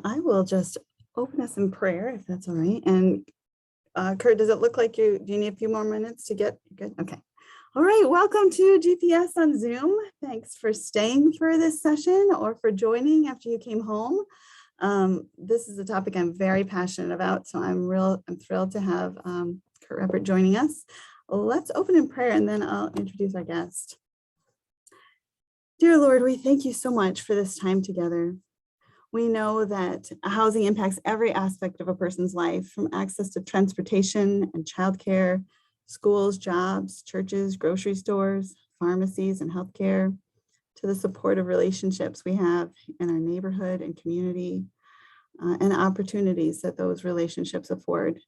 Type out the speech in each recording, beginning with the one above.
I will just open us in prayer, if that's all right. And Kurt, does it look like do you need a few more minutes to get good? Okay. All right, welcome to GPS on Zoom. Thanks for staying for this session or for joining after you came home. This is a topic I'm very passionate about, so I'm thrilled to have Kurt Reppart joining us. Let's open in prayer and then I'll introduce our guest. Dear Lord, we thank you so much for this time together. We know that housing impacts every aspect of a person's life, from access to transportation and childcare, schools, jobs, churches, grocery stores, pharmacies, and healthcare, to the supportive relationships we have in our neighborhood and community, and opportunities that those relationships afford.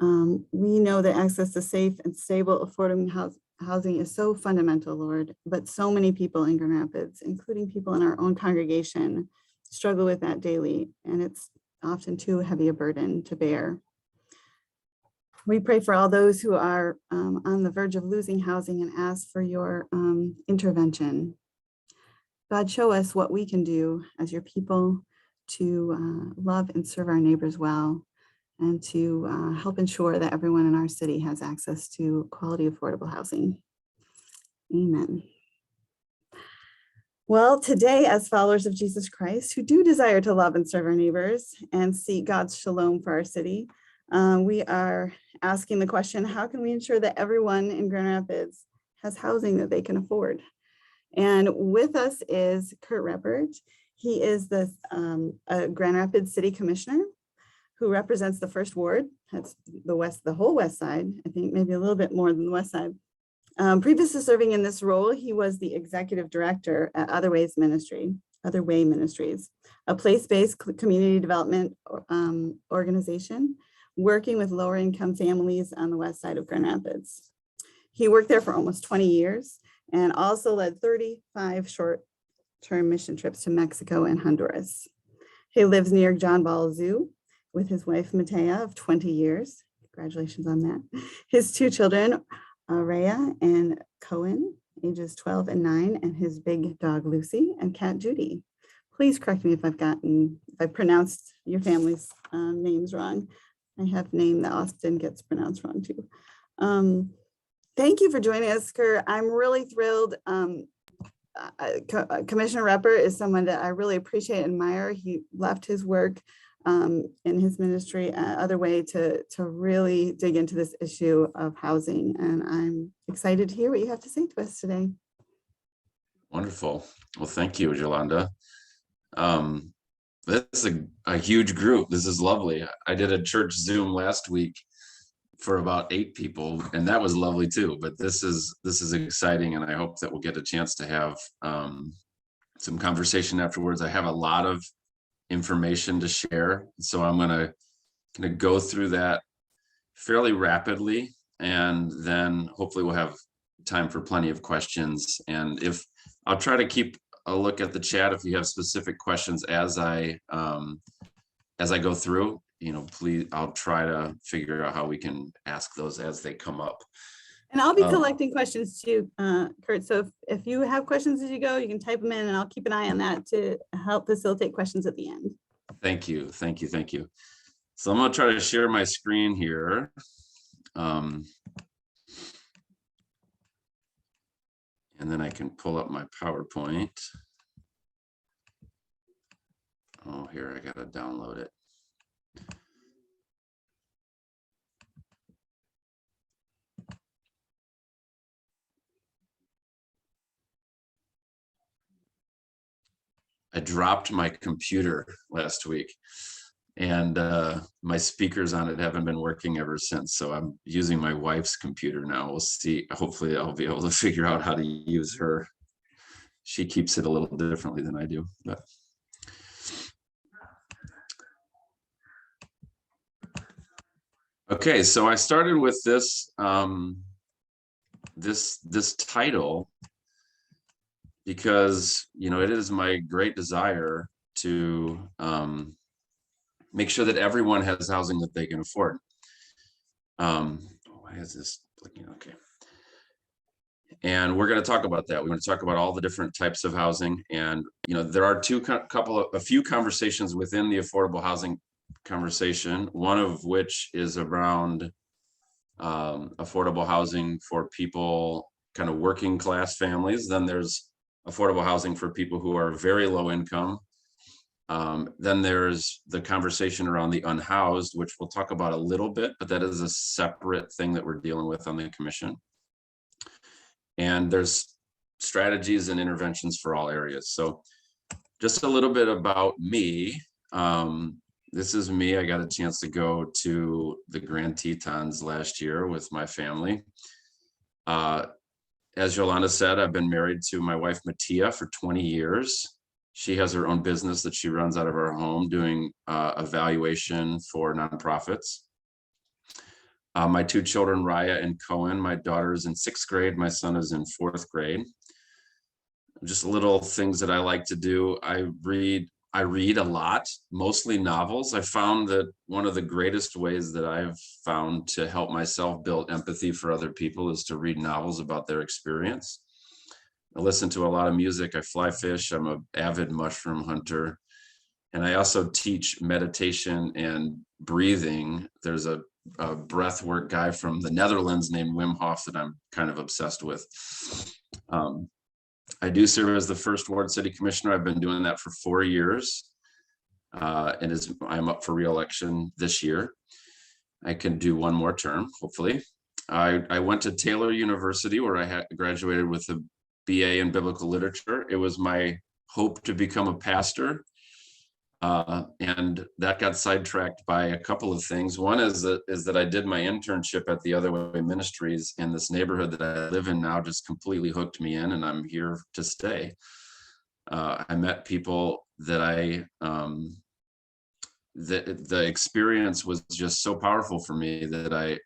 We know that access to safe and stable, affordable housing is so fundamental, Lord, but so many people in Grand Rapids, including people in our own congregation, struggle with that daily, and it's often too heavy a burden to bear. We pray for all those who are on the verge of losing housing and ask for your intervention. God, show us what we can do as your people to love and serve our neighbors well, and to help ensure that everyone in our city has access to quality, affordable housing. Amen. Well, today, as followers of Jesus Christ who do desire to love and serve our neighbors and seek God's shalom for our city, we are asking the question, how can we ensure that everyone in Grand Rapids has housing that they can afford? And with us is Kurt Reppart. He is the Grand Rapids City Commissioner who represents the First Ward. That's the whole West Side, I think maybe a little bit more than the West Side. Previous to serving in this role, he was the executive director at Other Way Ministries, a place-based community development organization working with lower income families on the west side of Grand Rapids. He worked there for almost 20 years and also led 35 short-term mission trips to Mexico and Honduras. He lives near John Ball Zoo with his wife, Matea, of 20 years. Congratulations on that. His two children, Rhea and Cohen, ages 12 and 9, and his big dog, Lucy, and cat, Judy. Please correct me if I've pronounced your family's names wrong. I have a name that often gets pronounced wrong too. Thank you for joining us, Kurt. I'm really thrilled. Commissioner Reppart is someone that I really appreciate and admire. He left his work in his ministry Other Way to really dig into this issue of housing. And I'm excited to hear what you have to say to us today. Wonderful. Well, thank you, Yolanda. This is a huge group. This is lovely. I did a church Zoom last week for about 8 people, and that was lovely too. But this is exciting, and I hope that we'll get a chance to have some conversation afterwards. I have a lot of information to share, so I'm gonna go through that fairly rapidly, and then hopefully we'll have time for plenty of questions. And if I'll try to keep a look at the chat if you have specific questions as I go through, please, I'll try to figure out how we can ask those as they come up. And I'll be collecting questions too, Kurt. So if you have questions as you go, you can type them in, and I'll keep an eye on that to help facilitate questions at the end. Thank you. So I'm going to try to share my screen here. And then I can pull up my PowerPoint. Oh, here, I got to download it. I dropped my computer last week, and my speakers on it haven't been working ever since. So I'm using my wife's computer now. We'll see. Hopefully I'll be able to figure out how to use her. She keeps it a little differently than I do. But okay, so I started with this this title because it is my great desire to make sure that everyone has housing that they can afford. Why is this looking okay? And we're going to talk about that. We want to talk about all the different types of housing. And, there are a few conversations within the affordable housing conversation, one of which is around affordable housing for people, kind of working class families. Then there's affordable housing for people who are very low income. Then there's the conversation around the unhoused, which we'll talk about a little bit, but that is a separate thing that we're dealing with on the commission. And there's strategies and interventions for all areas. So just a little bit about me. This is me. I got a chance to go to the Grand Tetons last year with my family. As Yolanda said, I've been married to my wife, Mattia, for 20 years. She has her own business that she runs out of her home doing evaluation for nonprofits. My two children, Raya and Cohen, my daughter is in 6th grade. My son is in 4th grade. Just little things that I like to do. I read a lot, mostly novels. I found that one of the greatest ways that I've found to help myself build empathy for other people is to read novels about their experience. I listen to a lot of music. I fly fish. I'm an avid mushroom hunter. And I also teach meditation and breathing. There's a breath work guy from the Netherlands named Wim Hof that I'm kind of obsessed with. I do serve as the first ward city commissioner. I've been doing that for 4 years, and I'm up for re-election this year. I can do one more term, hopefully. I went to Taylor University, where I graduated with a BA in biblical literature. It was my hope to become a pastor, and that got sidetracked by a couple of things. One is that I did my internship at the Other Way Ministries in this neighborhood that I live in now, just completely hooked me in, and I'm here to stay. I met people that the experience was just so powerful for me that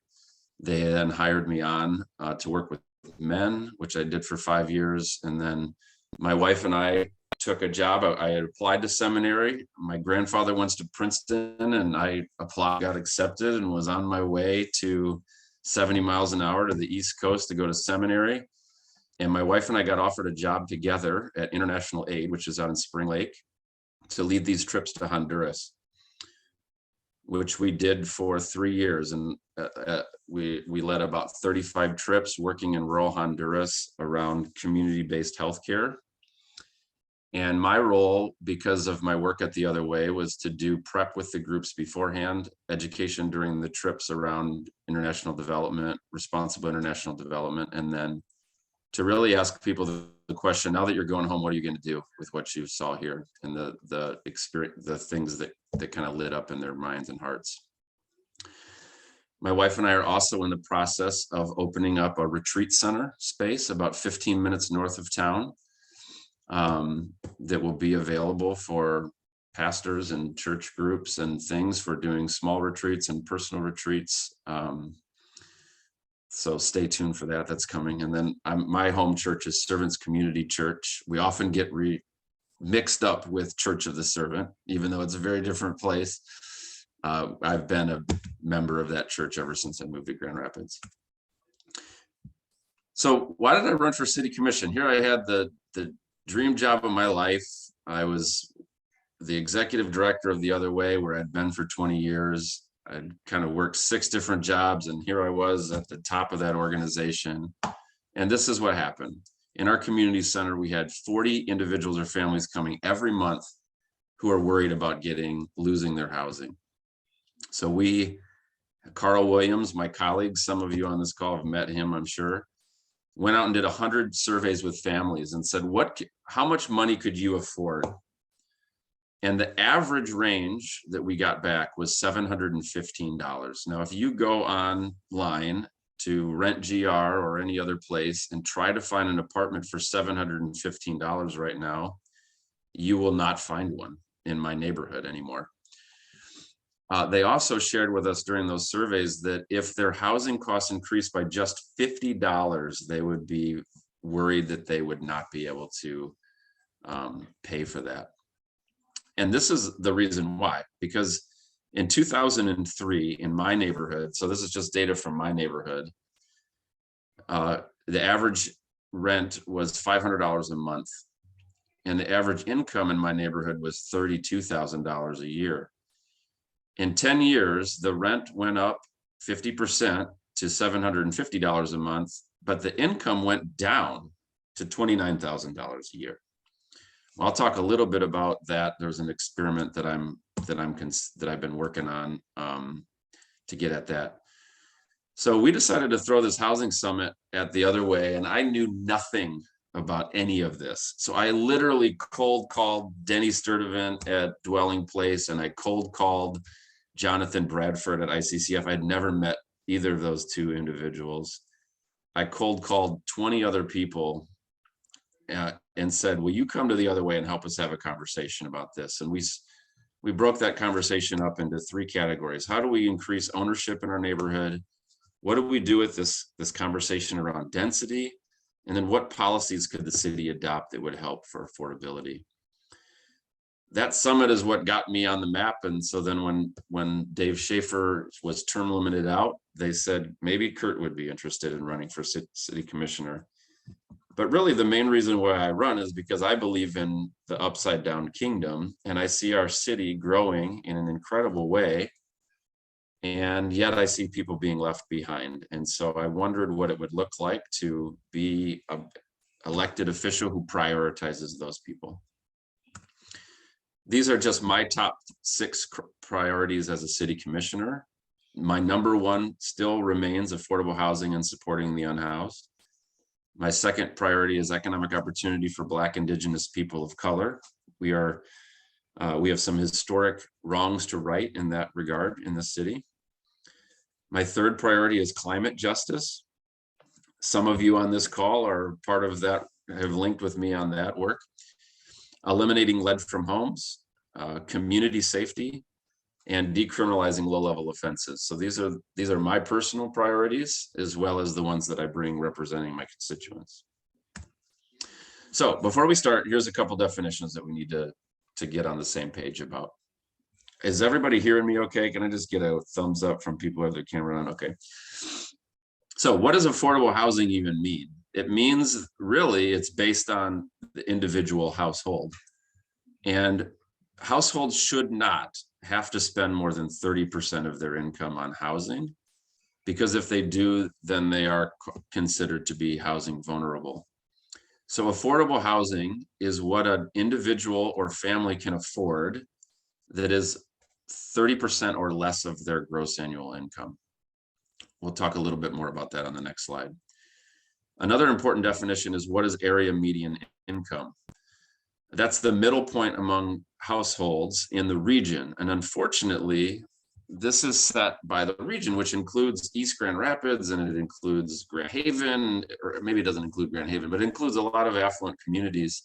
they then hired me on to work with men, which I did for 5 years. And then my wife and I took a job. I had applied to seminary. My grandfather went to Princeton, and I applied, got accepted, and was on my way to 70 miles an hour to the East Coast to go to seminary. And my wife and I got offered a job together at International Aid, which is out in Spring Lake, to lead these trips to Honduras, which we did for 3 years. And we led about 35 trips working in rural Honduras around community-based healthcare. And my role, because of my work at the Other Way, was to do prep with the groups beforehand, education during the trips around international development, responsible international development, and then to really ask people the question, now that you're going home, what are you going to do with what you saw here, and the experience, the things that kind of lit up in their minds and hearts. My wife and I are also in the process of opening up a retreat center space about 15 minutes north of town, that will be available for pastors and church groups and things for doing small retreats and personal retreats. So stay tuned for that. That's coming. And then my home church is Servants Community Church. We often get mixed up with Church of the Servant, even though it's a very different place. I've been a member of that church ever since I moved to Grand Rapids. So why did I run for city commission? Here I had the dream job of my life. I was the executive director of the Other Way, where I'd been for 20 years. I'd kind of worked 6 different jobs, and here I was at the top of that organization. And this is what happened. In our community center, we had 40 individuals or families coming every month who are worried about losing their housing. So Carl Williams, my colleague, some of you on this call have met him, I'm sure, went out and did 100 surveys with families and said, how much money could you afford? And the average range that we got back was $715. Now, if you go online to Rent GR or any other place and try to find an apartment for $715 right now, you will not find one in my neighborhood anymore. They also shared with us during those surveys that if their housing costs increased by just $50, they would be worried that they would not be able to pay for that. And this is the reason why, because in 2003 in my neighborhood, so this is just data from my neighborhood, the average rent was $500 a month. And the average income in my neighborhood was $32,000 a year. In 10 years, the rent went up 50% to $750 a month, but the income went down to $29,000 a year. I'll talk a little bit about that. There's an experiment that I've been working on to get at that. So we decided to throw this housing summit at the other way, and I knew nothing about any of this. So I literally cold called Denny Sturdivant at Dwelling Place, and I cold called Jonathan Bradford at ICCF. I'd never met either of those two individuals. I cold called 20 other people and said, will you come to the other way and help us have a conversation about this? And we broke that conversation up into three categories. How do we increase ownership in our neighborhood? What do we do with this conversation around density? And then what policies could the city adopt that would help for affordability? That summit is what got me on the map. And so then when Dave Schaefer was term limited out, they said maybe Kurt would be interested in running for city commissioner. But really the main reason why I run is because I believe in the upside down kingdom, and I see our city growing in an incredible way. And yet I see people being left behind. And so I wondered what it would look like to be an elected official who prioritizes those people. These are just my top 6 priorities as a city commissioner. My number 1 still remains affordable housing and supporting the unhoused. My second priority is economic opportunity for Black, Indigenous people of color. We have some historic wrongs to right in that regard in the city. My third priority is climate justice. Some of you on this call are part of that, have linked with me on that work. Eliminating lead from homes, community safety, and decriminalizing low-level offenses. So these are my personal priorities, as well as the ones that I bring representing my constituents. So before we start, here's a couple definitions that we need to get on the same page about. Is everybody hearing me okay? Can I just get a thumbs up from people who have their camera on? Okay. So what does affordable housing even mean? It means really it's based on the individual household. And households should not have to spend more than 30% of their income on housing, because if they do, then they are considered to be housing vulnerable. So affordable housing is what an individual or family can afford that is 30% or less of their gross annual income. We'll talk a little bit more about that on the next slide. Another important definition is what is area median income? That's the middle point among households in the region. And unfortunately, this is set by the region, which includes East Grand Rapids, and it includes Grand Haven, or maybe it doesn't include Grand Haven, but it includes a lot of affluent communities.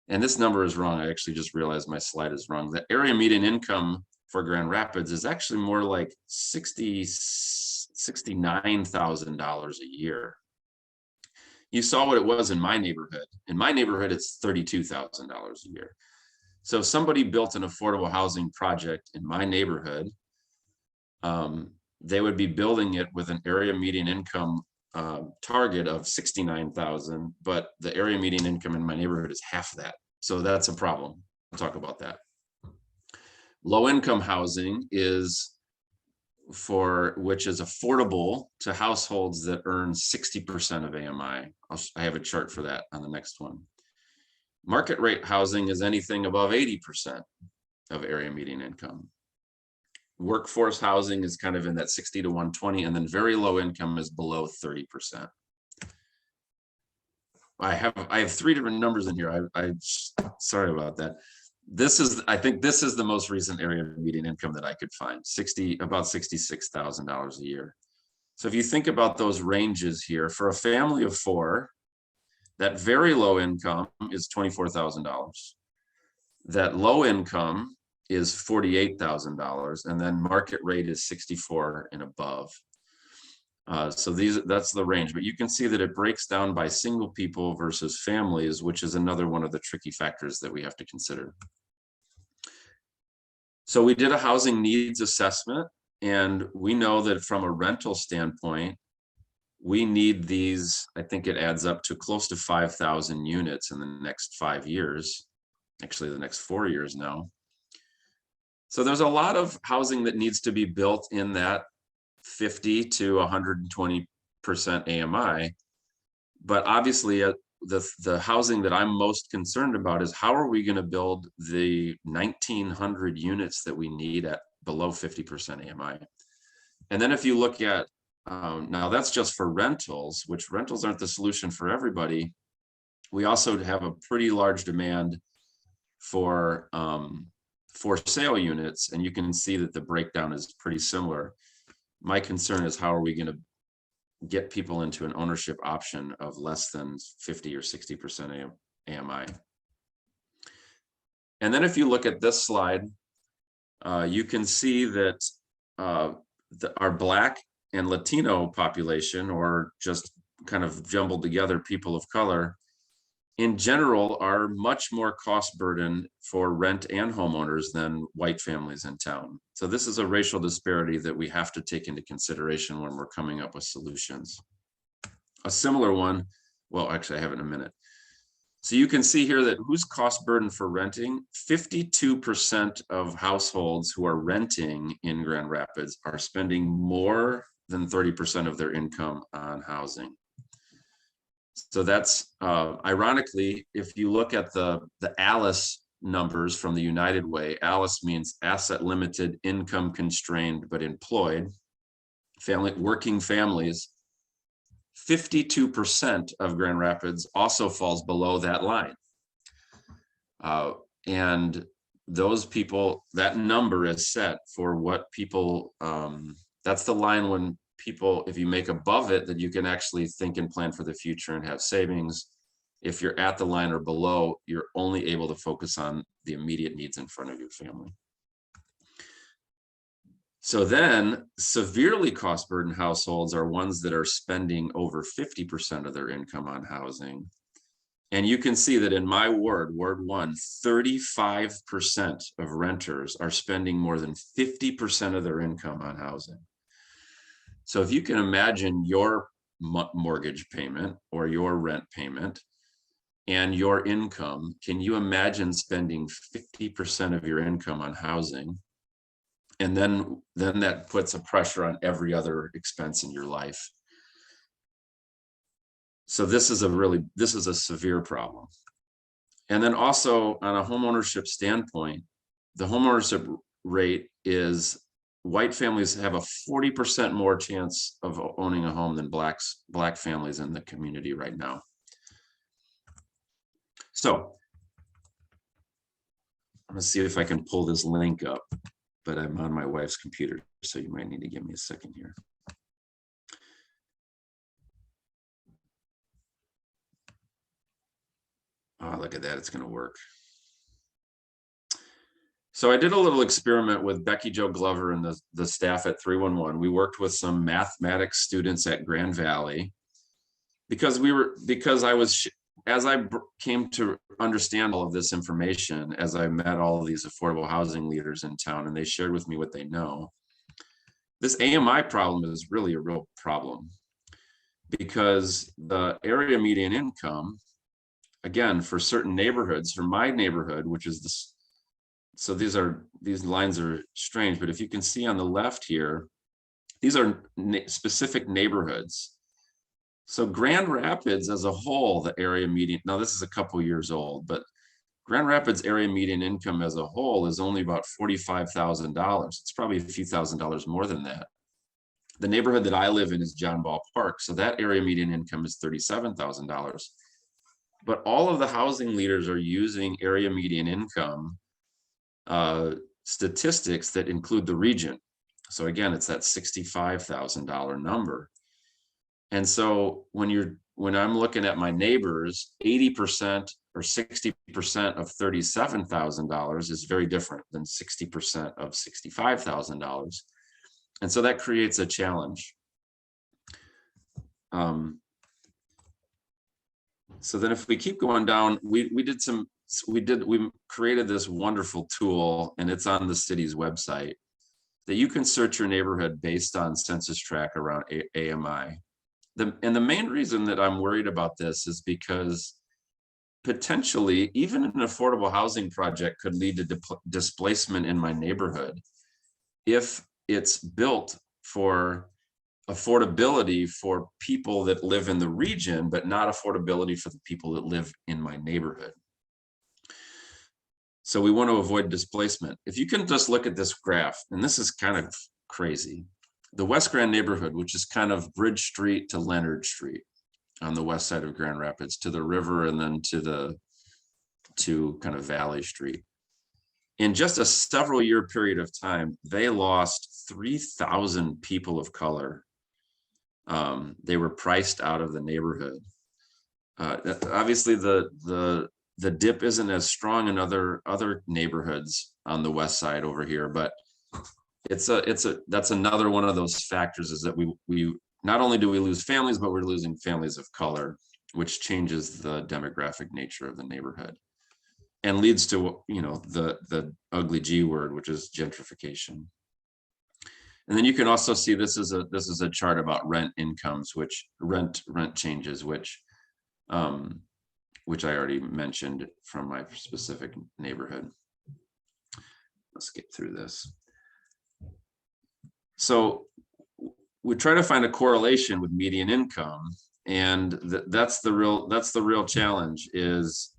And this number is wrong. I actually just realized my slide is wrong. The area median income for Grand Rapids is actually more like $69,000 a year. You saw what it was in my neighborhood. In my neighborhood, it's $32,000 a year. So if somebody built an affordable housing project in my neighborhood, they would be building it with an area median income target of $69,000, but the area median income in my neighborhood is half that. So that's a problem. We'll talk about that. Low income housing is which is affordable to households that earn 60% of AMI. I have a chart for that on the next one. Market rate housing is anything above 80% of area median income. Workforce housing is kind of in that 60 to 120, and then very low income is below 30%. I have 3 different numbers in here. Sorry about that. I think this is the most recent area median income that I could find, about $66,000 a year. So if you think about those ranges here, for a family of 4, that very low income is $24,000. That low income is $48,000, and then market rate is 64 and above. So that's the range, but you can see that it breaks down by single people versus families, which is another one of the tricky factors that we have to consider. So we did a housing needs assessment, and we know that from a rental standpoint, we need these, I think it adds up to close to 5,000 units in the next 5 years, actually the next 4 years now. So there's a lot of housing that needs to be built in that 50 to 120% AMI. But obviously the housing that I'm most concerned about is how are we going to build the 1,900 units that we need at below 50% AMI. And then if you look at, now that's just for rentals, which rentals aren't the solution for everybody. We also have a pretty large demand for sale units, and you can see that the breakdown is pretty similar. My concern is how are we going to get people into an ownership option of less than 50 or 60% AMI. And then if you look at this slide, you can see that our Black and Latino population, or just kind of jumbled together people of color, in general are much more cost burden for rent and homeowners than white families in town. So this is a racial disparity that we have to take into consideration when we're coming up with solutions. A similar one, well, actually I have it in a minute. So you can see here that who's cost burden for renting? 52% of households who are renting in Grand Rapids are spending more than 30% of their income on housing. So that's ironically, if you look at the ALICE numbers from the United Way, ALICE means asset limited, income constrained, but employed, working families, 52% of Grand Rapids also falls below that line. And those people, that number is set for what people, that's the line when people, if you make above it, that you can actually think and plan for the future and have savings. If you're at the line or below, you're only able to focus on the immediate needs in front of your family. So then severely cost burdened households are ones that are spending over 50% of their income on housing. And you can see that in my ward, Ward 1, 35% of renters are spending more than 50% of their income on housing. So if you can imagine your mortgage payment or your rent payment and your income, can you imagine spending 50% of your income on housing? And then that puts a pressure on every other expense in your life. So this is a severe problem. And then also on a homeownership standpoint, the homeownership rate is, white families have a 40% more chance of owning a home than Black families in the community right now. So I'm gonna see if I can pull this link up, but I'm on my wife's computer, so you might need to give me a second here. Oh, look at that, it's gonna work. So I did a little experiment with Becky Jo Glover and the staff at 311. We worked with some mathematics students at Grand Valley because as I came to understand all of this information, as I met all of these affordable housing leaders in town, and they shared with me what they know, this AMI problem is really a real problem, because the area median income, again, for certain neighborhoods, for my neighborhood, which is this, so these lines are strange, but if you can see on the left here, these are specific neighborhoods. So Grand Rapids as a whole, the area median, now this is a couple years old, but Grand Rapids area median income as a whole is only about $45,000. It's probably a few $1,000s more than that. The neighborhood that I live in is John Ball Park, so that area median income is $37,000. But all of the housing leaders are using area median income statistics that include the region. So again, it's that $65,000 number. And so when I'm looking at my neighbors, 80% or 60% of $37,000 is very different than 60% of $65,000. And so that creates a challenge. So then if we keep going down, we created this wonderful tool, and it's on the city's website, that you can search your neighborhood based on census tract around AMI. the main reason that I'm worried about this is because potentially even an affordable housing project could lead to displacement in my neighborhood if it's built for affordability for people that live in the region, but not affordability for the people that live in my neighborhood. So we want to avoid displacement. If you can just look at this graph, and this is kind of crazy. The West Grand neighborhood, which is kind of Bridge Street to Leonard Street on the west side of Grand Rapids, to the river, and then to kind of Valley Street. In just a several year period of time, they lost 3,000 people of color. They were priced out of the neighborhood. Obviously, the dip isn't as strong in other neighborhoods on the west side over here, but that's another one of those factors, is that we not only do we lose families, but we're losing families of color, which changes the demographic nature of the neighborhood and leads to, you know, the ugly G word, which is gentrification. And then you can also see this is a chart about rent incomes, which rent changes, which I already mentioned from my specific neighborhood. Let's get through this. So we try to find a correlation with median income, and that's the real challenge. Is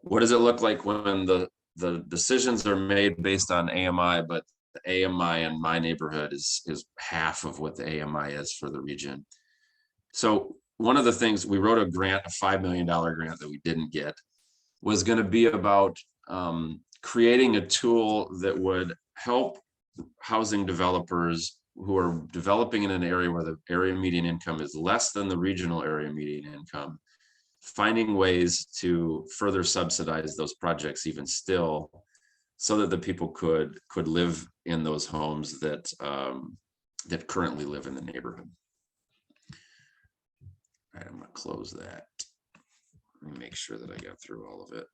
what does it look like when the decisions are made based on AMI, but the AMI in my neighborhood is half of what the AMI is for the region. So one of the things we wrote a $5 million grant that we didn't get, was going to be about creating a tool that would help housing developers who are developing in an area where the area median income is less than the regional area median income, finding ways to further subsidize those projects even still, so that the people could live in those homes that currently live in the neighborhood. All right, I'm going to close that. Let me make sure that I got through all of it.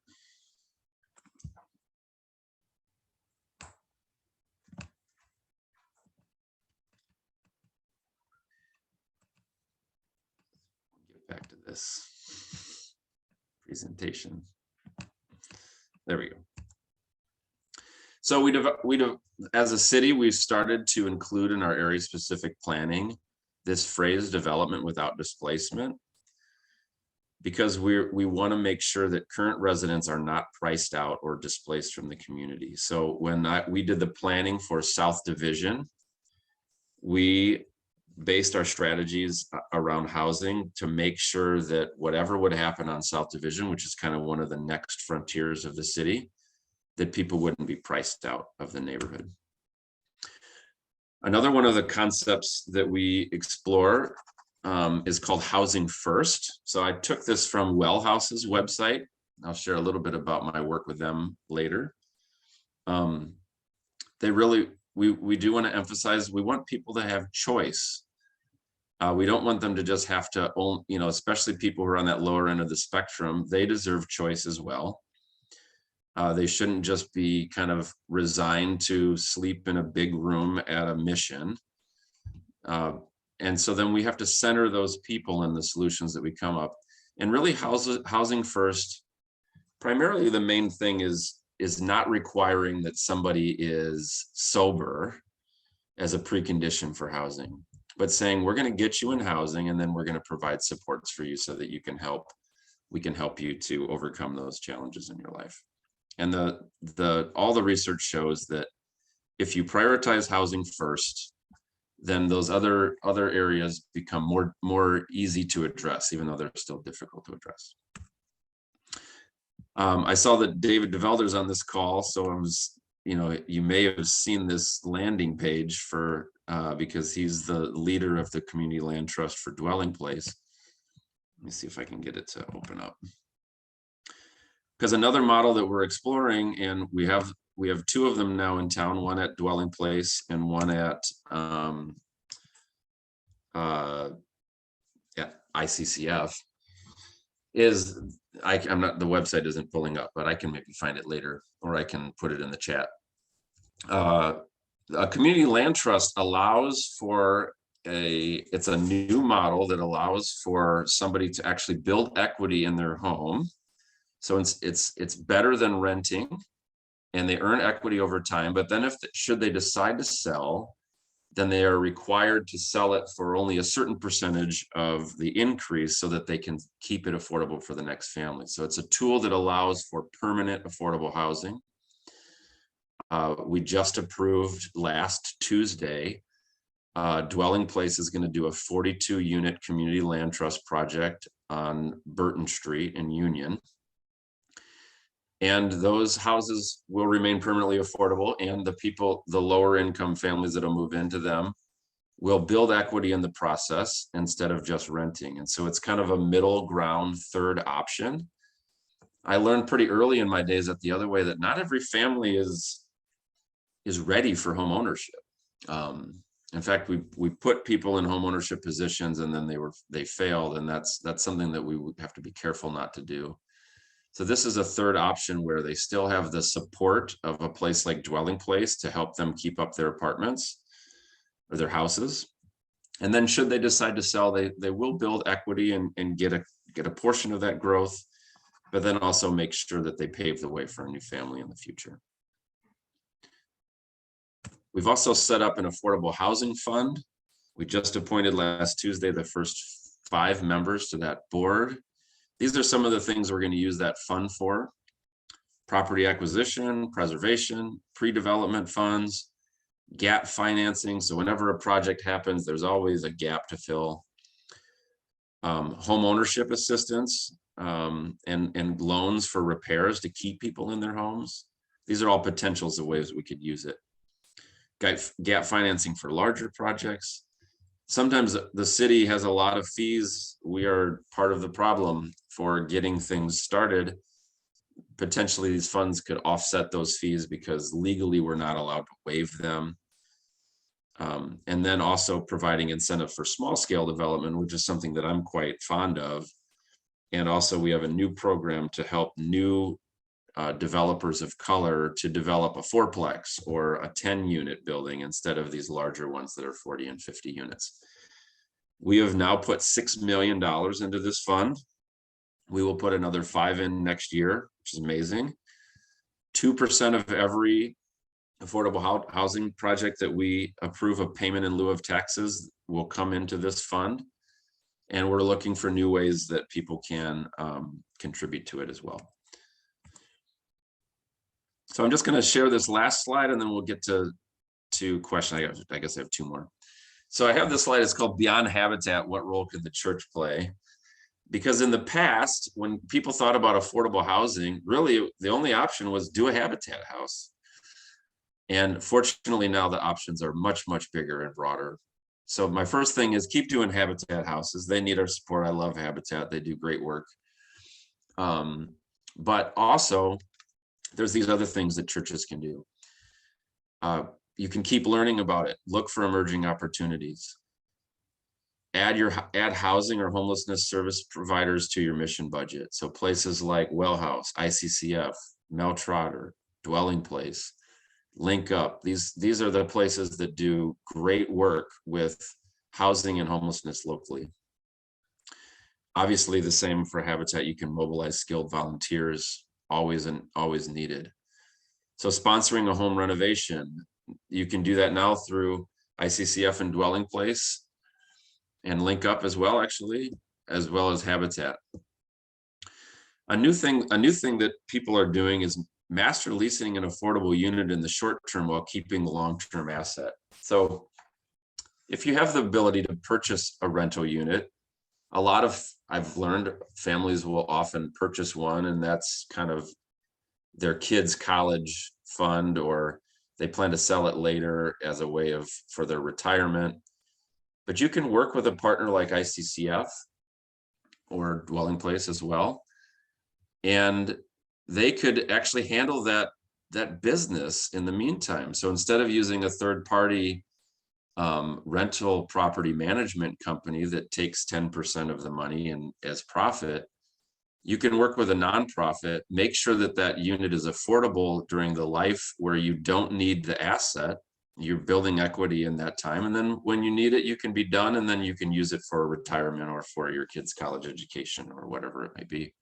Get back to this presentation. There we go. So as a city, we've started to include in our area-specific planning this phrase, development without displacement, because we want to make sure that current residents are not priced out or displaced from the community. So when we did the planning for South Division, we based our strategies around housing to make sure that whatever would happen on South Division, which is kind of one of the next frontiers of the city, that people wouldn't be priced out of the neighborhood. Another one of the concepts that we explore is called housing first. So I took this from Well House's website. I'll share a little bit about my work with them later. We do want to emphasize, we want people to have choice. We don't want them to just have to own, you know, especially people who are on that lower end of the spectrum, they deserve choice as well. They shouldn't just be kind of resigned to sleep in a big room at a mission. And so then we have to center those people in the solutions that we come up. And really housing first, primarily the main thing is not requiring that somebody is sober as a precondition for housing, but saying we're going to get you in housing and then we're going to provide supports for you so that we can help you to overcome those challenges in your life. And all the research shows that if you prioritize housing first, then those other areas become more easy to address, even though they're still difficult to address. I saw that David DeVelder's on this call, so you may have seen this landing page for because he's the leader of the Community Land Trust for Dwelling Place. Let me see if I can get it to open up. Because another model that we're exploring, and we have two of them now in town, one at Dwelling Place and one at ICCF, is I'm not, the website isn't pulling up, but I can maybe find it later, or I can put it in the chat. A community land trust allows for it's a new model that allows for somebody to actually build equity in their home. So it's better than renting, and they earn equity over time. But then should they decide to sell, then they are required to sell it for only a certain percentage of the increase so that they can keep it affordable for the next family. So it's a tool that allows for permanent affordable housing. We just approved last Tuesday, Dwelling Place is going to do a 42 unit community land trust project on Burton Street in Union. And those houses will remain permanently affordable, and the lower income families that'll move into them will build equity in the process instead of just renting. And so it's kind of a middle ground third option. I learned pretty early in my days at the other way that not every family is ready for home ownership. In fact, we put people in home ownership positions and then they failed, and that's something that we would have to be careful not to do. So this is a third option where they still have the support of a place like Dwelling Place to help them keep up their apartments or their houses. And then should they decide to sell, they will build equity and get a portion of that growth, but then also make sure that they pave the way for a new family in the future. We've also set up an affordable housing fund. We just appointed last Tuesday the first 5 members to that board. These are some of the things we're going to use that fund for: property acquisition, preservation, pre-development funds, gap financing. So whenever a project happens, there's always a gap to fill. Home ownership assistance, and loans for repairs to keep people in their homes. These are all potentials of ways we could use it. Gap financing for larger projects. Sometimes the city has a lot of fees. We are part of the problem for getting things started. Potentially these funds could offset those fees because legally we're not allowed to waive them. And then also providing incentive for small scale development, which is something that I'm quite fond of. And also we have a new program to help new developers of color to develop a 4-plex or a 10 unit building instead of these larger ones that are 40 and 50 units. We have now put $6 million into this fund. We will put another 5 in next year, which is amazing. 2% of every affordable housing project that we approve of payment in lieu of taxes will come into this fund. And we're looking for new ways that people can contribute to it as well. So I'm just going to share this last slide and then we'll get to questions. I guess I have 2 more. So I have this slide. It's called Beyond Habitat, What Role Could the Church Play? Because in the past, when people thought about affordable housing, really the only option was do a habitat house. And fortunately now the options are much, much bigger and broader. So my first thing is keep doing habitat houses. They need our support. I love Habitat. They do great work. But also, there's these other things that churches can do. You can keep learning about it. Look for emerging opportunities. Add housing or homelessness service providers to your mission budget. So places like Well House, ICCF, Mel Trotter, Dwelling Place, Link Up. These are the places that do great work with housing and homelessness locally. Obviously, the same for Habitat. You can mobilize skilled volunteers, always needed. So sponsoring a home renovation, you can do that now through ICCF and Dwelling Place and Link Up as well, actually, as well as Habitat. A new thing that people are doing is master leasing an affordable unit in the short term while keeping the long-term asset. So if you have the ability to purchase a rental unit, I've learned families will often purchase one, and that's kind of their kids' college fund, or they plan to sell it later as a way for their retirement. But you can work with a partner like ICCF or Dwelling Place as well, and they could actually handle that business in the meantime. So instead of using a third-party rental property management company that takes 10% of the money and as profit, you can work with a nonprofit, make sure that unit is affordable during the life where you don't need the asset, you're building equity in that time. And then when you need it, you can be done, and then you can use it for retirement or for your kids' college education or whatever it may be.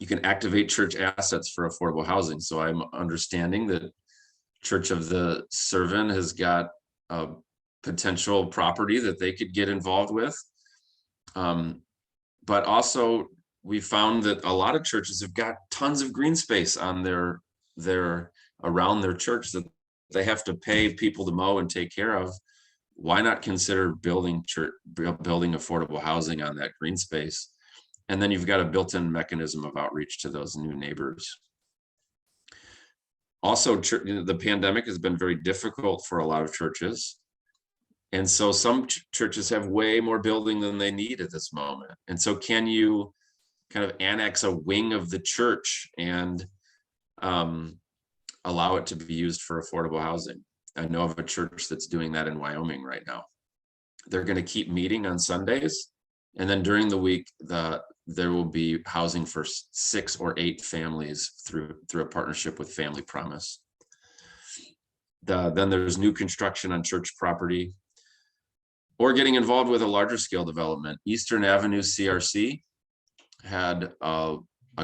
You can activate church assets for affordable housing. So I'm understanding that Church of the Servant has got a potential property that they could get involved with. But also we found that a lot of churches have got tons of green space on their around their church that they have to pay people to mow and take care of. Why not consider building affordable housing on that green space? And then you've got a built-in mechanism of outreach to those new neighbors. Also, the pandemic has been very difficult for a lot of churches. And so some churches have way more building than they need at this moment. And so can you kind of annex a wing of the church and allow it to be used for affordable housing? I know of a church that's doing that in Wyoming right now. They're going to keep meeting on Sundays, and then during the week, there will be housing for 6 or 8 families through a partnership with Family Promise. Then there's new construction on church property, or getting involved with a larger scale development. Eastern Avenue CRC had a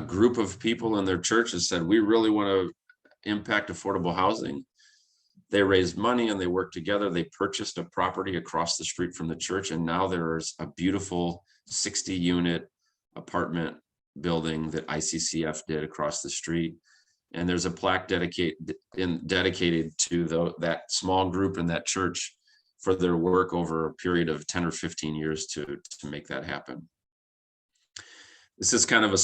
group of people in their church that said, we really want to impact affordable housing. They raised money and they worked together. They purchased a property across the street from the church, and now there's a beautiful 60-unit apartment building that ICCF did across the street. And there's a plaque dedicated to that small group in that church for their work over a period of 10 or 15 years to make that happen. This is kind of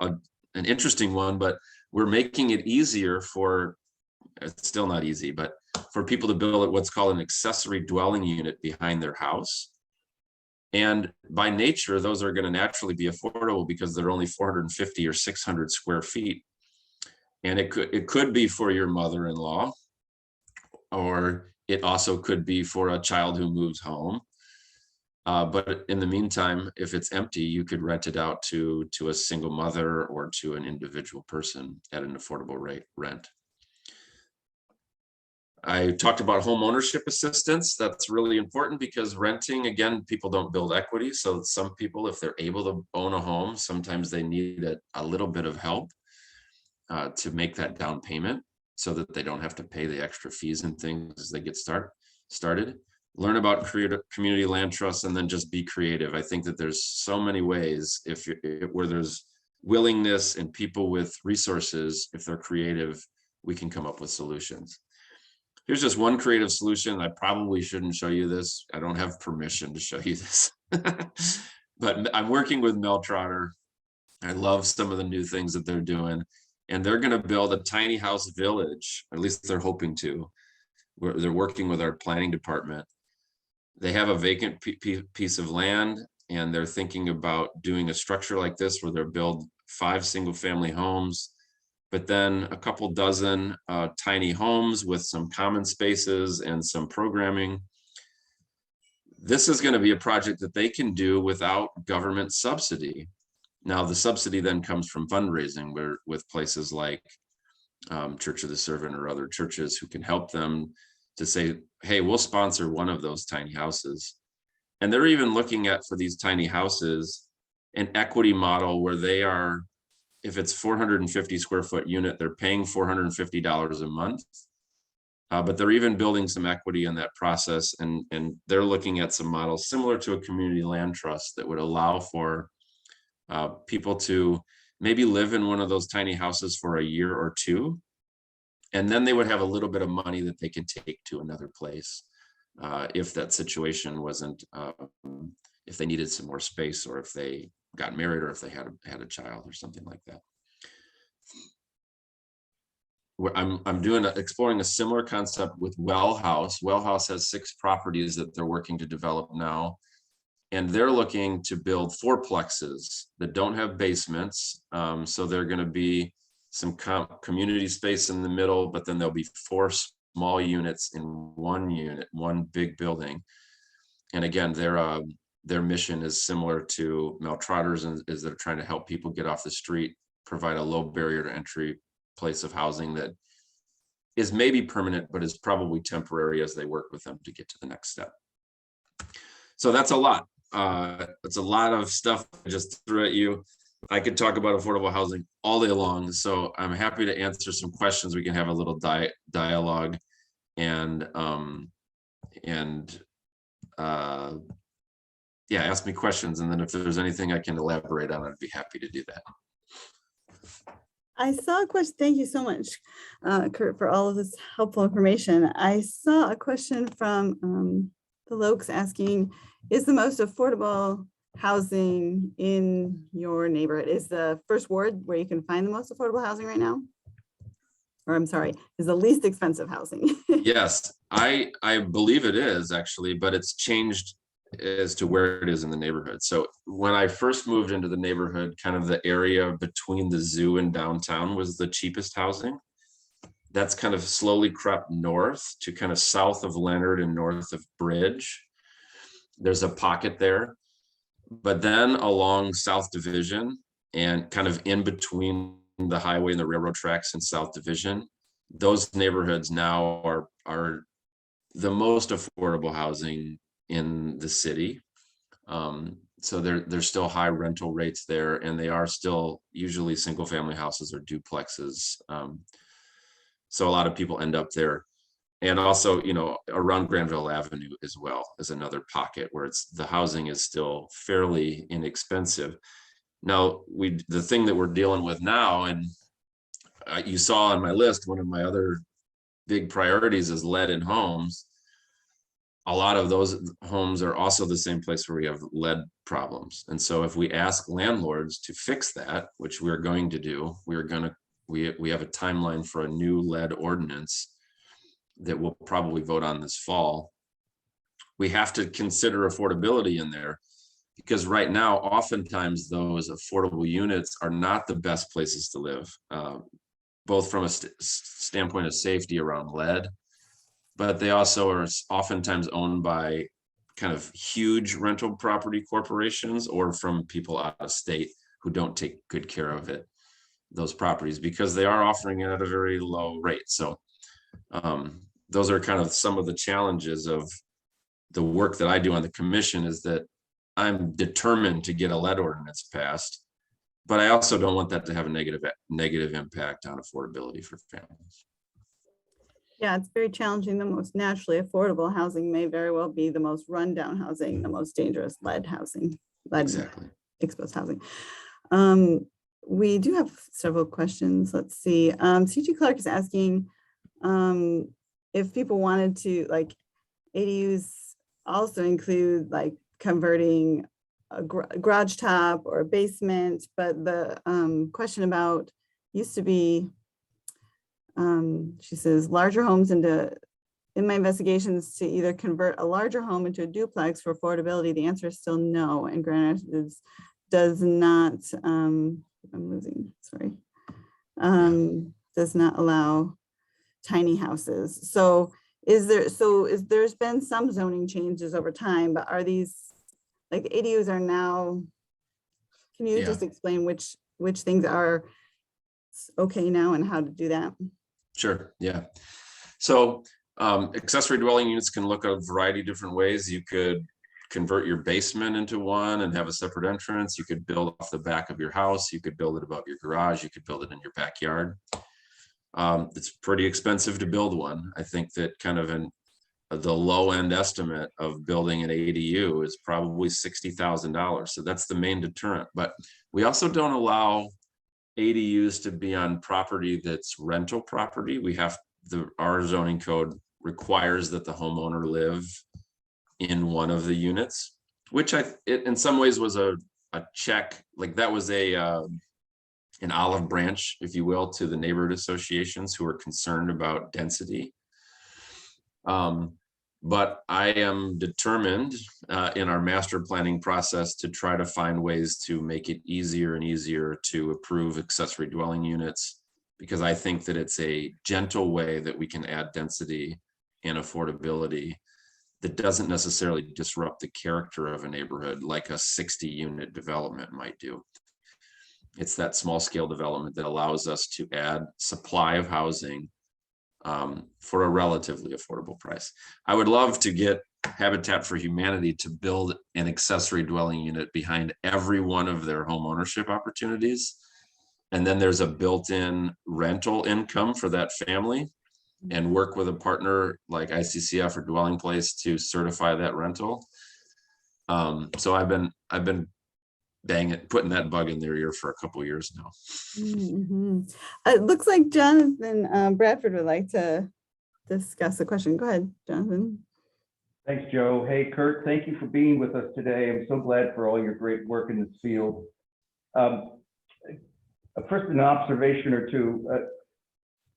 an interesting one, but we're making it easier for, it's still not easy, but for people to build what's called an accessory dwelling unit behind their house. And by nature, those are going to naturally be affordable because they're only 450 or 600 square feet. And it could be for your mother-in-law, or it also could be for a child who moves home. But in the meantime, if it's empty, you could rent it out to a single mother or to an individual person at an affordable rent. I talked about home ownership assistance. That's really important because renting, again, people don't build equity. So some people, if they're able to own a home, sometimes they need a little bit of help to make that down payment so that they don't have to pay the extra fees and things as they get started. Learn about community land trusts, and then just be creative. I think that there's so many ways where there's willingness and people with resources, if they're creative, we can come up with solutions. Here's just one creative solution. I probably shouldn't show you this. I don't have permission to show you this, but I'm working with Mel Trotter. I love some of the new things that they're doing, and they're going to build a tiny house village, or at least they're hoping to, where they're working with our planning department. They have a vacant piece of land, and they're thinking about doing a structure like this where they'll build 5 single-family homes, but then a couple dozen tiny homes with some common spaces and some programming. This is going to be a project that they can do without government subsidy. Now, the subsidy then comes from fundraising, with places like Church of the Servant or other churches who can help them to say, hey, we'll sponsor one of those tiny houses. And they're even looking at, for these tiny houses, an equity model where they are, if it's 450 square foot unit, they're paying $450 a month. But they're even building some equity in that process. And they're looking at some models similar to a community land trust that would allow for people to maybe live in one of those tiny houses for a year or 2. And then they would have a little bit of money that they could take to another place if that situation wasn't, if they needed some more space, or if they got married, or if they had a child or something like that. I'm exploring a similar concept with Well House. Well House has 6 properties that they're working to develop now, and they're looking to build 4plexes that don't have basements. So they're going to be some community space in the middle, but then there'll be 4 small units in one big building. And again, their mission is similar to Mel Trotter's, and is they're trying to help people get off the street, provide a low barrier to entry place of housing that is maybe permanent, but is probably temporary as they work with them to get to the next step. So that's a lot. It's a lot of stuff I just threw at you. I could talk about affordable housing all day long. So I'm happy to answer some questions. We can have a little dialogue and yeah, ask me questions. And then if there's anything I can elaborate on, I'd be happy to do that. I saw a question. Thank you so much, Kurt, for all of this helpful information. I saw a question from the Lokes asking, is the most affordable housing in your neighborhood? Is the first ward where you can find the most affordable housing right now? Or I'm sorry, is the least expensive housing? Yes, I believe it is actually, but it's changed as to where it is in the neighborhood. So when I first moved into the neighborhood, kind of the area between the zoo and downtown was the cheapest housing. That's kind of slowly crept north to kind of south of Leonard and north of Bridge. There's a pocket there, but then along South Division and kind of in between the highway and the railroad tracks in South Division, those neighborhoods now are the most affordable housing in the city. So there's still high rental rates there, and they are still usually single family houses or duplexes. So a lot of people end up there. And also, you know, around Granville Avenue as well is another pocket where the housing is still fairly inexpensive. Now, the thing that we're dealing with now, and you saw on my list, one of my other big priorities is lead in homes. A lot of those homes are also the same place where we have lead problems. And so if we ask landlords to fix that, which we're going to do, we have a timeline for a new lead ordinance that we'll probably vote on this fall. We have to consider affordability in there, because right now, oftentimes those affordable units are not the best places to live, both from a standpoint of safety around lead, but they also are oftentimes owned by kind of huge rental property corporations or from people out of state who don't take good care of those properties, because they are offering it at a very low rate. So those are kind of some of the challenges of the work that I do on the commission, is that I'm determined to get a lead ordinance passed, but I also don't want that to have a negative impact on affordability for families. Yeah, it's very challenging. The most naturally affordable housing may very well be the most rundown housing, the most dangerous lead housing, Exactly. exposed housing. We do have several questions. Let's see. CG Clark is asking if people wanted to, like, ADUs also include like converting a garage top or a basement, but the question about used to be, she says, larger homes in my investigations to either convert a larger home into a duplex for affordability, the answer is still no. And Grand Rapids does not, does not allow tiny houses. So there's been some zoning changes over time, but are these, like, the ADUs are now, can you just explain which things are okay now and how to do that? Sure, yeah. So accessory dwelling units can look a variety of different ways. You could convert your basement into one and have a separate entrance. You could build off the back of your house. You could build it above your garage. You could build it in your backyard. It's pretty expensive to build one. I think that kind of the low end estimate of building an ADU is probably $60,000. So that's the main deterrent. But we also don't allow ADUs to be on property that's rental property. Our zoning code requires that the homeowner live in one of the units, which in some ways was a check. Like, that was an olive branch, if you will, to the neighborhood associations who are concerned about density. But I am determined in our master planning process to try to find ways to make it easier and easier to approve accessory dwelling units, because I think that it's a gentle way that we can add density and affordability that doesn't necessarily disrupt the character of a neighborhood like a 60-unit development might do. It's that small scale development that allows us to add supply of housing for a relatively affordable price. I would love to get Habitat for Humanity to build an accessory dwelling unit behind every one of their home ownership opportunities. And then there's a built-in rental income for that family, and work with a partner like ICCF or Dwelling Place to certify that rental. So I've been putting that bug in their ear for a couple of years now. Mhm. It looks like Jonathan Bradford would like to discuss the question. Go ahead, Jonathan. Thanks, Joe. Hey, Kurt, thank you for being with us today. I'm so glad for all your great work in this field. First, an observation or two.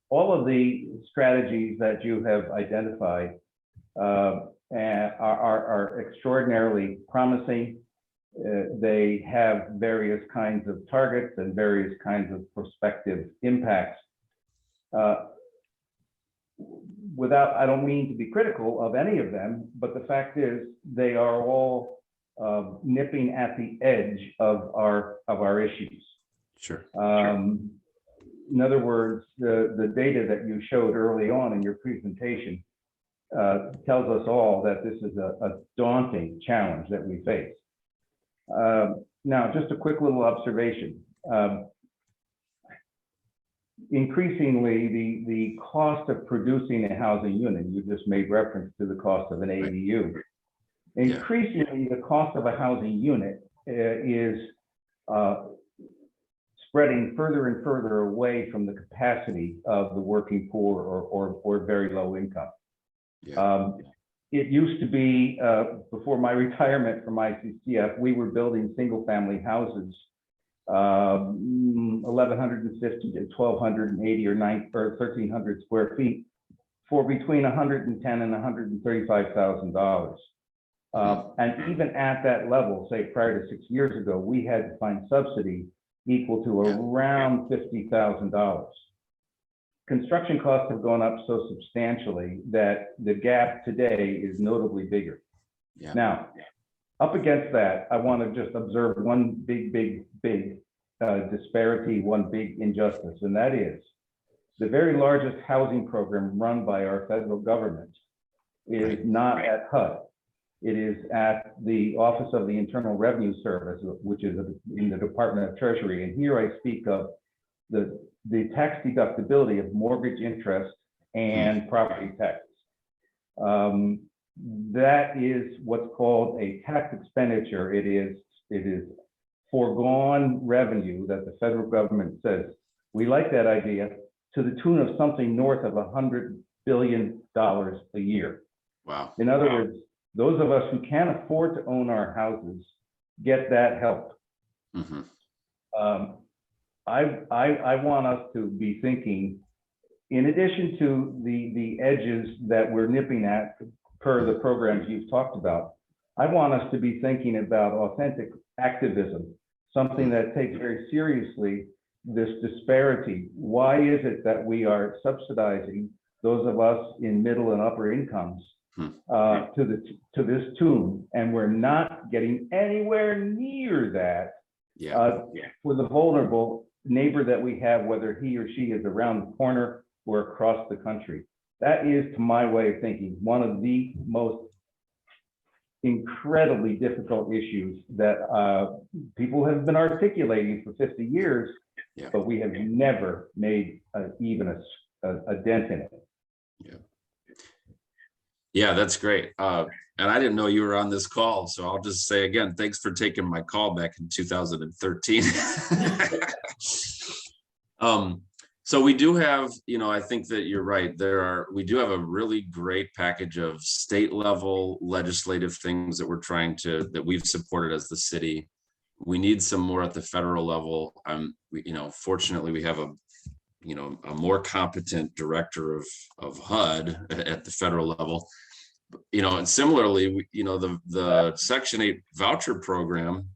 All of the strategies that you have identified are extraordinarily promising. They have various kinds of targets and various kinds of prospective impacts. I don't mean to be critical of any of them, but the fact is they are all nipping at the edge of our issues. Sure. In other words, the data that you showed early on in your presentation tells us all that this is a daunting challenge that we face. Now, just a quick little observation. Increasingly, the cost of producing a housing unit, you just made reference to the cost of an ADU. Increasingly, the cost of a housing unit is spreading further and further away from the capacity of the working poor or very low income. It used to be, before my retirement from ICCF, we were building single family houses, 1,150 to 1,280 or 1,300 square feet for between $110,000 and $135,000. And even at that level, say prior to 6 years ago, we had to find subsidy equal to around $50,000. Construction costs have gone up so substantially that the gap today is notably bigger. Now, up against that, I want to just observe one big disparity, one big injustice, and that is the very largest housing program run by our federal government is not at HUD. It is at the Office of the Internal Revenue Service, which is in the Department of Treasury. And here I speak of the tax deductibility of mortgage interest and property taxes. That is what's called a tax expenditure. It is foregone revenue that the federal government says, we like that idea, to the tune of something north of $100 billion a year. Wow. In other words, those of us who can't afford to own our houses get that help. Mm-hmm. I want us to be thinking, in addition to the edges that we're nipping at per the programs you've talked about, I want us to be thinking about authentic activism, something that takes very seriously this disparity. Why is it that we are subsidizing those of us in middle and upper incomes to this tune, and we're not getting anywhere near that for the vulnerable neighbor that we have, whether he or she is around the corner or across the country? That is, to my way of thinking, one of the most incredibly difficult issues that people have been articulating for 50 years, but we have never made even a dent in it. Yeah, that's great. And I didn't know you were on this call, so I'll just say again, thanks for taking my call back in 2013. So we do have, I think that you're right. We do have a really great package of state level legislative things that that we've supported as the city. We need some more at the federal level. Fortunately, we have a more competent director of HUD at the federal level. And similarly, the Section 8 voucher program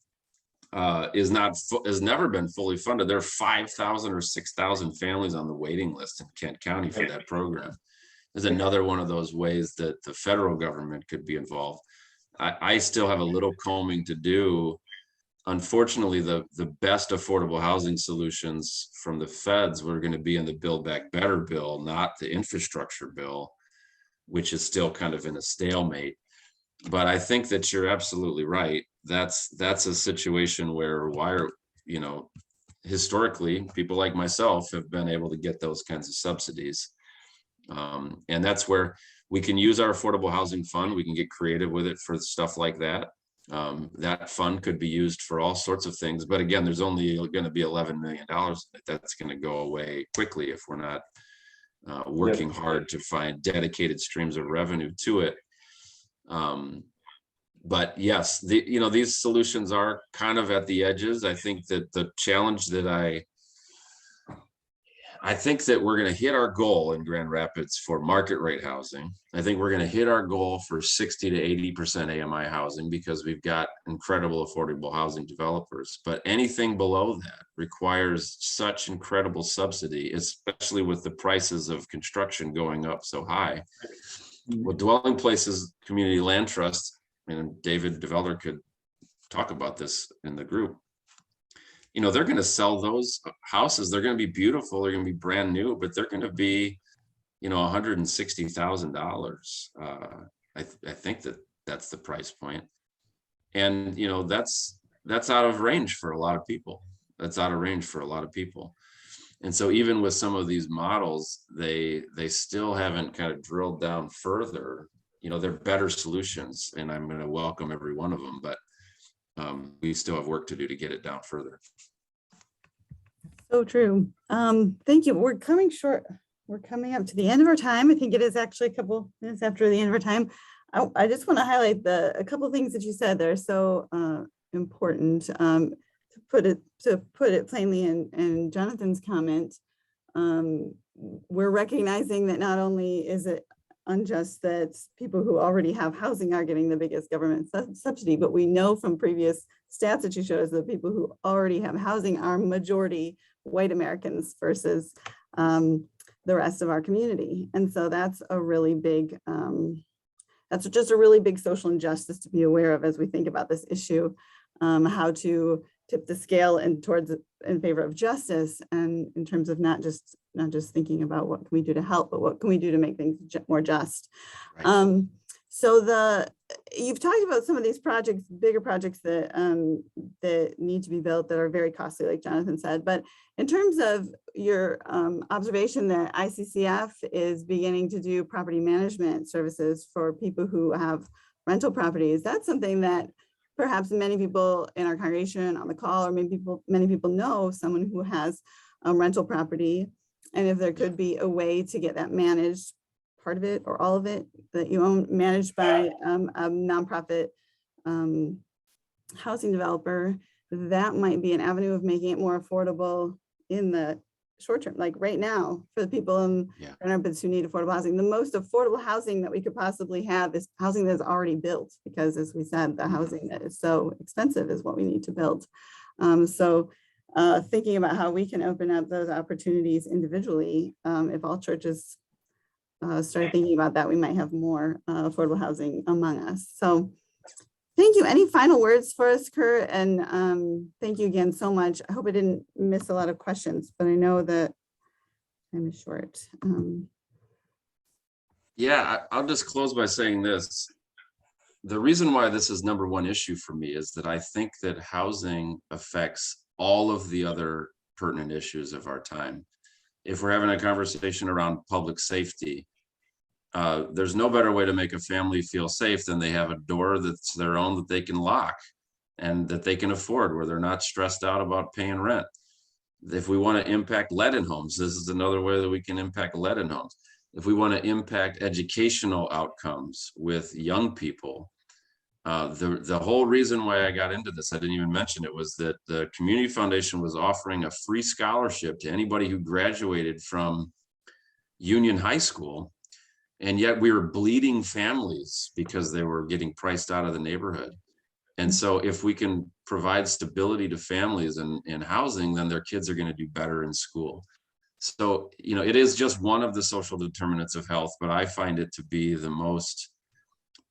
has never been fully funded. There are 5,000 or 6,000 families on the waiting list in Kent County for that program. There's another one of those ways that the federal government could be involved. I still have a little combing to do unfortunately, the best affordable housing solutions from the feds were going to be in the Build Back Better bill, not the infrastructure bill, which is still kind of in a stalemate. But I think that you're absolutely right. That's a situation where historically, people like myself have been able to get those kinds of subsidies. And that's where we can use our affordable housing fund. We can get creative with it for stuff like that. That fund could be used for all sorts of things. But again, there's only going to be $11 million. That's going to go away quickly if we're not working hard to find dedicated streams of revenue to it. But yes, these solutions are kind of at the edges. I think that the challenge that I think that we're going to hit our goal in Grand Rapids for market rate housing. I think we're going to hit our goal for 60 to 80% AMI housing because we've got incredible affordable housing developers. But anything below that requires such incredible subsidy, especially with the prices of construction going up so high. Well, Dwelling Places Community Land Trust, and David DeVelder could talk about this in the group. They're going to sell those houses. They're going to be beautiful. They're going to be brand new, but they're going to be, $160,000. I think that's the price point. And, that's out of range for a lot of people. And so even with some of these models, they still haven't kind of drilled down further. They're better solutions, and I'm going to welcome every one of them, but we still have work to do to get it down further. So true. Thank you. We're coming up to the end of our time. I think it is actually a couple minutes after the end of our time. I just want to highlight a couple of things that you said that are so important. To put it plainly in Jonathan's comment, we're recognizing that not only is it unjust that people who already have housing are getting the biggest government subsidy, but we know from previous stats that you showed us that people who already have housing are majority white Americans versus the rest of our community. And so that's a really big, that's just a really big social injustice to be aware of as we think about this issue, how to tip the scale in favor of justice, and in terms of not just thinking about what can we do to help, but what can we do to make things more just. Right. So you've talked about some of these projects, bigger projects that need to be built that are very costly, like Jonathan said. But in terms of your observation that ICCF is beginning to do property management services for people who have rental properties, that's something that perhaps many people in our congregation on the call, or many people know someone who has a rental property, and if there could be a way to get that managed, part of it or all of it that you own, managed by a nonprofit housing developer, that might be an avenue of making it more affordable in the short term. Like right now, for the people in Grand Rapids who need affordable housing, the most affordable housing that we could possibly have is housing that's already built, because as we said, the housing that is so expensive is what we need to build. So thinking about how we can open up those opportunities individually, if all churches start thinking about that, we might have more affordable housing among us. So thank you. Any final words for us, Kurt? And thank you again so much. I hope I didn't miss a lot of questions, but I know that time is short. I'll just close by saying this. The reason why this is number one issue for me is that I think that housing affects all of the other pertinent issues of our time. If we're having a conversation around public safety, there's no better way to make a family feel safe than they have a door that's their own that they can lock and that they can afford, where they're not stressed out about paying rent. If we want to impact lead in homes, this is another way that we can impact lead in homes. If we want to impact educational outcomes with young people, the whole reason why I got into this, I didn't even mention it, was that the Community Foundation was offering a free scholarship to anybody who graduated from Union High School. And yet we were bleeding families because they were getting priced out of the neighborhood. And so if we can provide stability to families and housing, then their kids are going to do better in school. So, it is just one of the social determinants of health, but I find it to be the most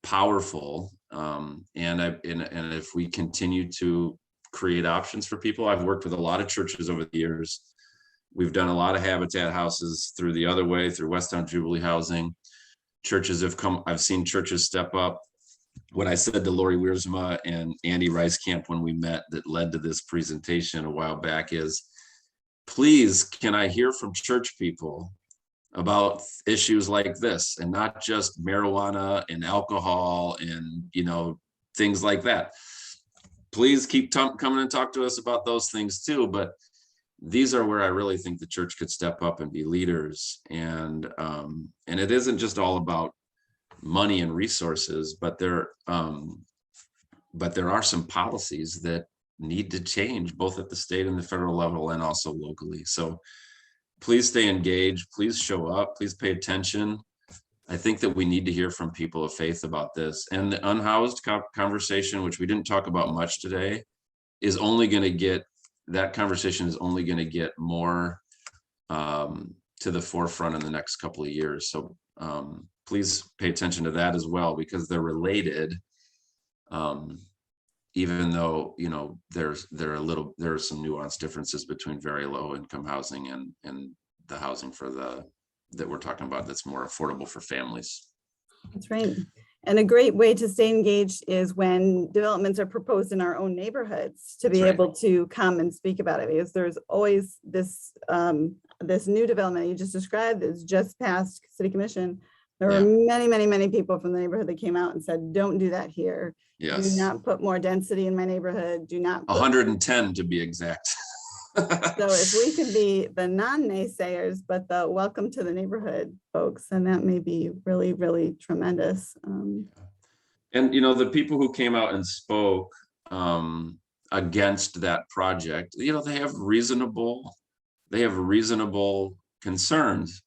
powerful. And if we continue to create options for people. I've worked with a lot of churches over the years. We've done a lot of habitat houses through the other way, through Westtown Jubilee Housing. Churches have come, I've seen churches step up. What I said to Lori Wiersma and Andy Rice-Camp when we met that led to this presentation a while back is, please, can I hear from church people about issues like this, and not just marijuana and alcohol and, you know, things like that. Please keep coming and talk to us about those things too. But these are where I really think the church could step up and be leaders. And it isn't just all about money and resources, but there are some policies that need to change both at the state and the federal level and also locally. So please stay engaged, please show up, please pay attention. I think that we need to hear from people of faith about this. And the unhoused conversation, which we didn't talk about much today, is only going to get, that conversation is only going to get more to the forefront in the next couple of years. So please pay attention to that as well, because they're related. Even though, you know, there are some nuanced differences between very low income housing and the housing for that we're talking about that's more affordable for families. That's right. And a great way to stay engaged is when developments are proposed in our own neighborhoods to be able to come and speak about it, because there's always this this new development you just described that's just passed City Commission. There were many people from the neighborhood that came out and said, don't do that here. Yes. Do not put more density in my neighborhood. Do not. 110 to be exact. So if we could be the non-naysayers, but the welcome to the neighborhood folks, then that may be really, really tremendous. And, you know, the people who came out and spoke against that project, you know, they have reasonable concerns.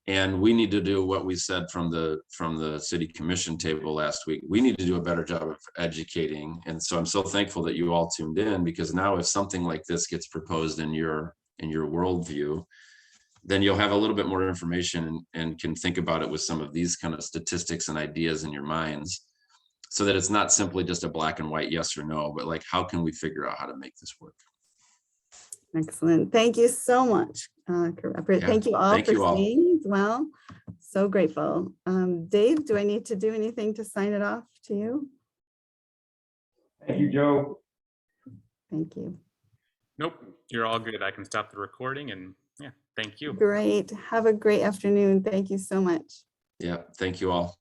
And we need to do what we said from the city commission table last week. We need to do a better job of educating. And so I'm so thankful that you all tuned in, because now if something like this gets proposed in your worldview, then you'll have a little bit more information and can think about it with some of these kind of statistics and ideas in your minds, so that it's not simply just a black and white yes or no, but like, how can we figure out how to make this work? Excellent. Thank you so much, Kurt Reppart. Yeah, thank you all thank for you all. staying as well. So grateful. Dave, do I need to do anything to sign it off to you? Thank you, Joe. Thank you. Nope, you're all good. I can stop the recording, and yeah, thank you. Great. Have a great afternoon. Thank you so much. Yeah, thank you all.